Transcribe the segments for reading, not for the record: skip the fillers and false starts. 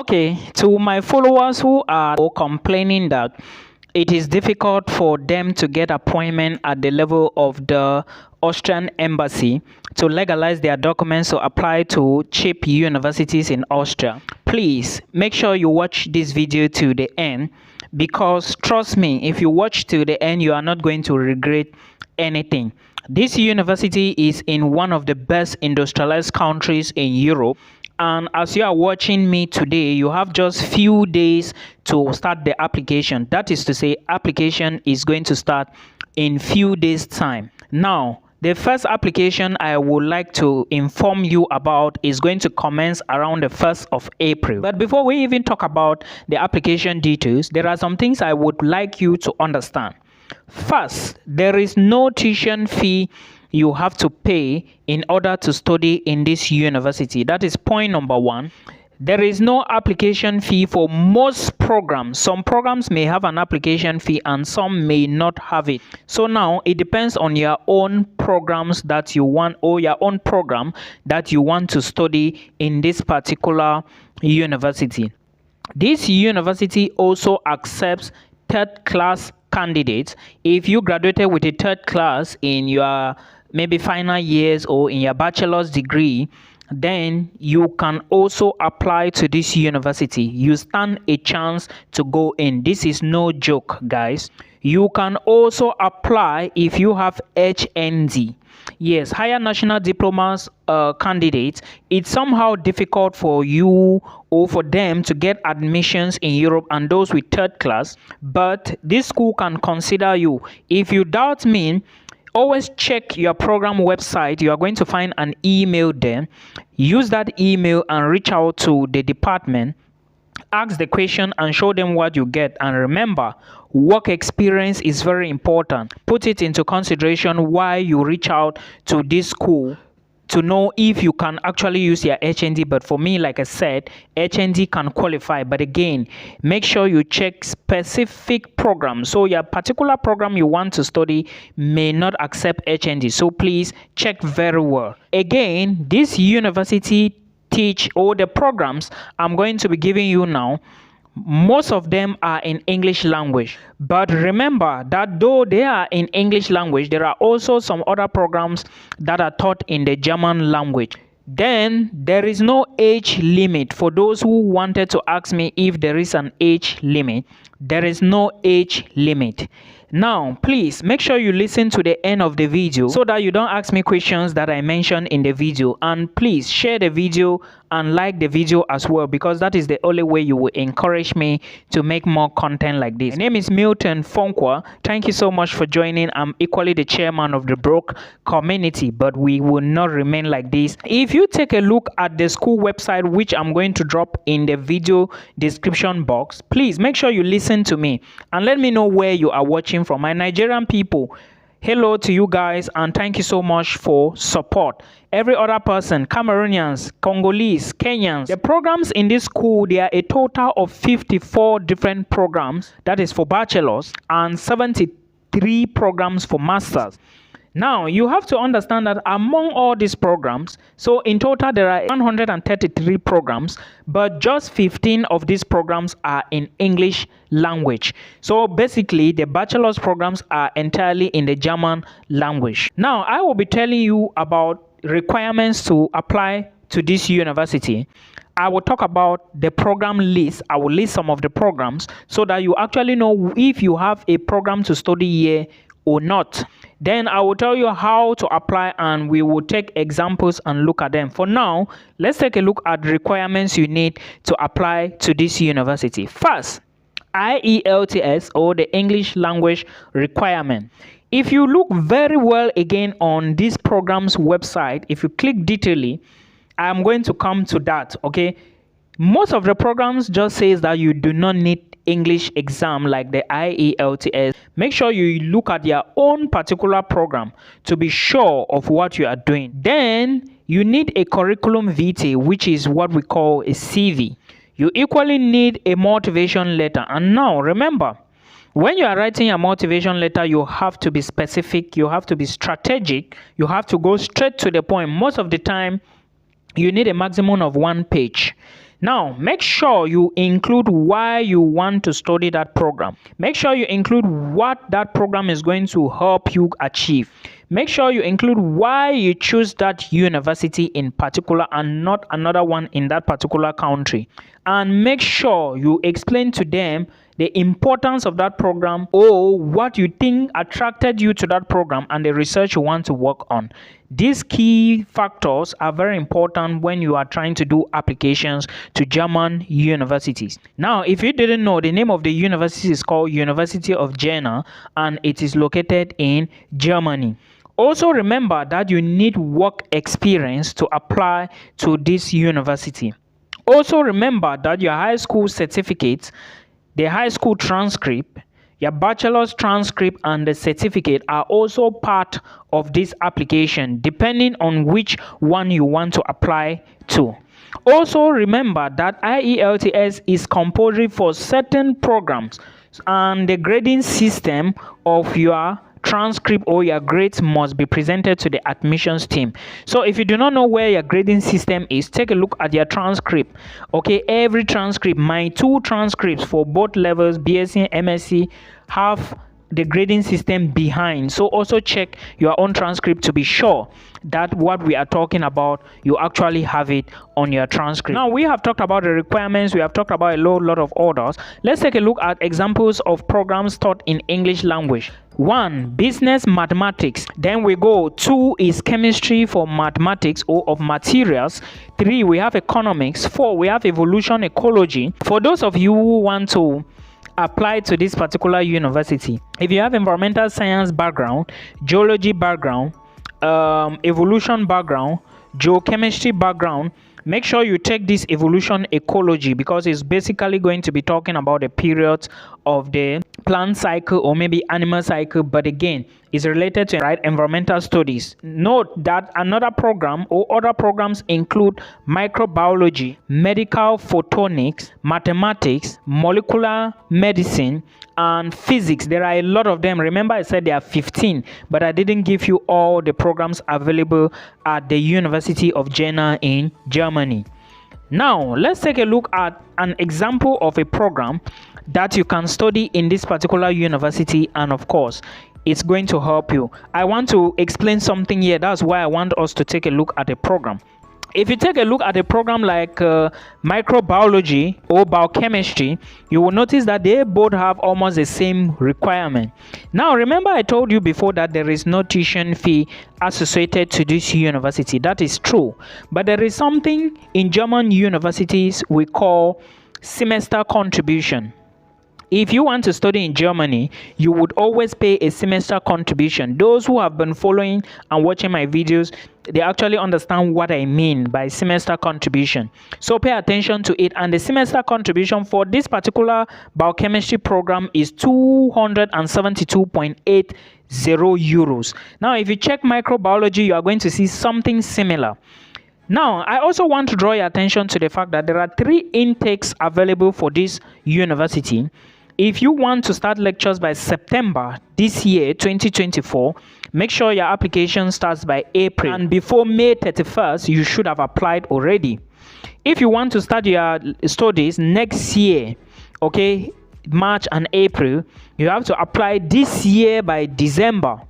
Okay, to my followers who are complaining that it is difficult for them to get appointment at the level of the Austrian embassy to legalize their documents to apply to cheap universities in Austria, please make sure you watch this video to the end, because trust me, if you watch to the end, you are not going to regret anything. This university is in one of the best industrialized countries in Europe, and as you are watching me today, you have just few days to start the application. That is to say, application is going to start in few days time. Now, the first application I would like to inform you about is going to commence around the 1st of April. But before we even talk about the application details, there are some things I would like you to understand. First, there is no tuition fee you have to pay in order to study in this university. That is point number one. There is no application fee for most programs. Some programs may have an application fee and some may not have it. So now it depends on your own programs that you want, or your own program that you want to study in this particular university. This university also accepts third class candidates. If you graduated with a third class in your maybe final years or in your bachelor's degree, then you can also apply to this university. You stand a chance to go in. This is no joke, guys. You can also apply if you have HND. Yes, higher national diplomas candidates. It's somehow difficult for you or for them to get admissions in Europe, and those with third class, but this school can consider you. If you doubt me, always check your program website. You are going to find an email there. Use that email and reach out to the department. Ask the question and show them what you get. And remember, work experience is very important. Put it into consideration while you reach out to this school to know if you can actually use your HND. But for me, like I said, HND can qualify. But again, make sure you check specific programs. So your particular program you want to study may not accept HND. So please check very well. Again, this university teach all the programs I'm going to be giving you now. Most of them are in English language, but remember that though they are in English language, there are also some other programs that are taught in the German language. Then there is no age limit. For those who wanted to ask me if there is an age limit, there is no age limit. Now, please make sure you listen to the end of the video so that you don't ask me questions that I mentioned in the video. And please share the video and like the video as well, because that is the only way you will encourage me to make more content like this. My name is Milton Fonkwa. Thank you so much for joining. I'm equally the chairman of the broke community, but we will not remain like this. If you take a look at the school website, which I'm going to drop in the video description box, please make sure you listen to me and let me know where you are watching from. My Nigerian people, hello to you guys, and thank you so much for support. Every other person, Cameroonians, Congolese, Kenyans, the programs in this school, there are a total of 54 different programs, that is for bachelors, and 73 programs for masters. Now, you have to understand that among all these programs, so in total there are 133 programs, but just 15 of these programs are in English language. So basically, the bachelor's programs are entirely in the German language. Now, I will be telling you about requirements to apply to this university. I will talk about the program list. I will list some of the programs so that you actually know if you have a program to study here or not. Then I will tell you how to apply, and we will take examples and look at them. For now, let's take a look at the requirements you need to apply to this university. First, IELTS, or the English language requirement. If you look very well again on this program's website, if you click detailedly, I'm going to come to that, okay? Most of the programs just says that you do not need English exam like the IELTS. Make sure you look at your own particular program to be sure of what you are doing. Then you need a curriculum vitae, which is what we call a CV. You equally need a motivation letter. And now remember, when you are writing a motivation letter, you have to be specific, you have to be strategic, you have to go straight to the point. Most of the time, you need a maximum of 1 page. Now, make sure you include why you want to study that program. Make sure you include what that program is going to help you achieve. Make sure you include why you choose that university in particular and not another one in that particular country. And make sure you explain to them the importance of that program or what you think attracted you to that program and the research you want to work on. These key factors are very important when you are trying to do applications to German universities. Now, if you didn't know, the name of the university is called University of Jena and it is located in Germany. Also remember that you need work experience to apply to this university. Also remember that your high school certificate, the high school transcript, your bachelor's transcript and the certificate are also part of this application depending on which one you want to apply to. Also remember that IELTS is compulsory for certain programs and the grading system of your transcript or your grades must be presented to the admissions team. So if you do not know where your grading system is, take a look at your transcript. Okay, every transcript, my 2 transcripts for both levels, BSc and MSc, have the grading system behind. So also check your own transcript to be sure that what we are talking about, you actually have it on your transcript. Now we have talked about the requirements, we have talked about a lot of orders. Let's take a look at examples of programs taught in English language. 1, business mathematics. Then we go 2 is chemistry for mathematics or of materials. 3, we have economics. 4, we have evolution ecology. For those of you who want to apply to this particular university, if you have environmental science background, geology background, evolution background, geochemistry background, make sure you take this evolution ecology because it's basically going to be talking about the periods of the plant cycle or maybe animal cycle, but again is related to environmental studies. Note that another program or other programs include microbiology, medical photonics, mathematics, molecular medicine, and physics. There are a lot of them. Remember I said there are 15, but I didn't give you all the programs available at the University of Jena in Germany. Now let's take a look at an example of a program that you can study in this particular university, and of course it's going to help you. I want to explain something here. That's why I want us to take a look at a program. If you take a look at a program like microbiology or biochemistry, you will notice that they both have almost the same requirement. Now remember I told you before that there is no tuition fee associated to this university. That is true, but there is something in German universities we call semester contribution. If you want to study in Germany, you would always pay a semester contribution. Those who have been following and watching my videos, they actually understand what I mean by semester contribution. So pay attention to it. And the semester contribution for this particular biochemistry program is 272.80 euros. Now, if you check microbiology, you are going to see something similar. Now, I also want to draw your attention to the fact that there are 3 intakes available for this university. If you want to start lectures by September this year, 2024, make sure your application starts by April. And before May 31st, you should have applied already. If you want to start your studies next year, okay, March and April, you have to apply this year by December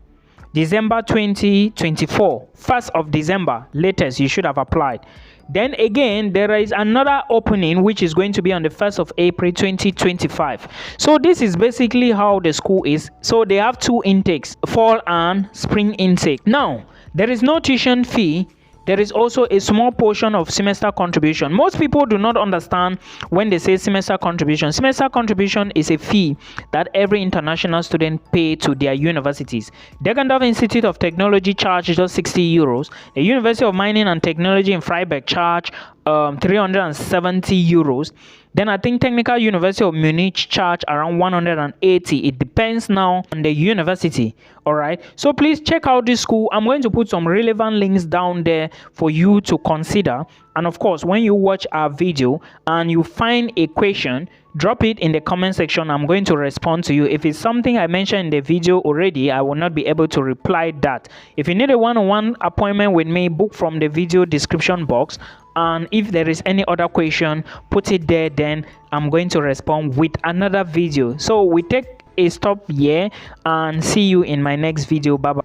2024, 1st of December latest you should have applied. Then again there is another opening which is going to be on the 1st of April 2025. So this is basically how the school is. So they have 2 intakes, fall and spring intake. Now there is no tuition fee. There is also a small portion of semester contribution. Most people do not understand when they say semester contribution. Semester contribution is a fee that every international student pay to their universities. Degendorf Institute of Technology charges just 60 euros. The University of Mining and Technology in Freiburg charge 370 euros. Then I think Technical University of Munich charge around 180. It depends now on the university. All right. So please check out this school. I'm going to put some relevant links down there for you to consider. And of course, when you watch our video and you find a question, drop it in the comment section. I'm going to respond to you. If it's something I mentioned in the video already, I will not be able to reply that. If you need a one-on-one appointment with me, book from the video description box. and if there is any other question, put it there, then I'm going to respond with another video. So we take a stop here and see you in my next video. Bye bye.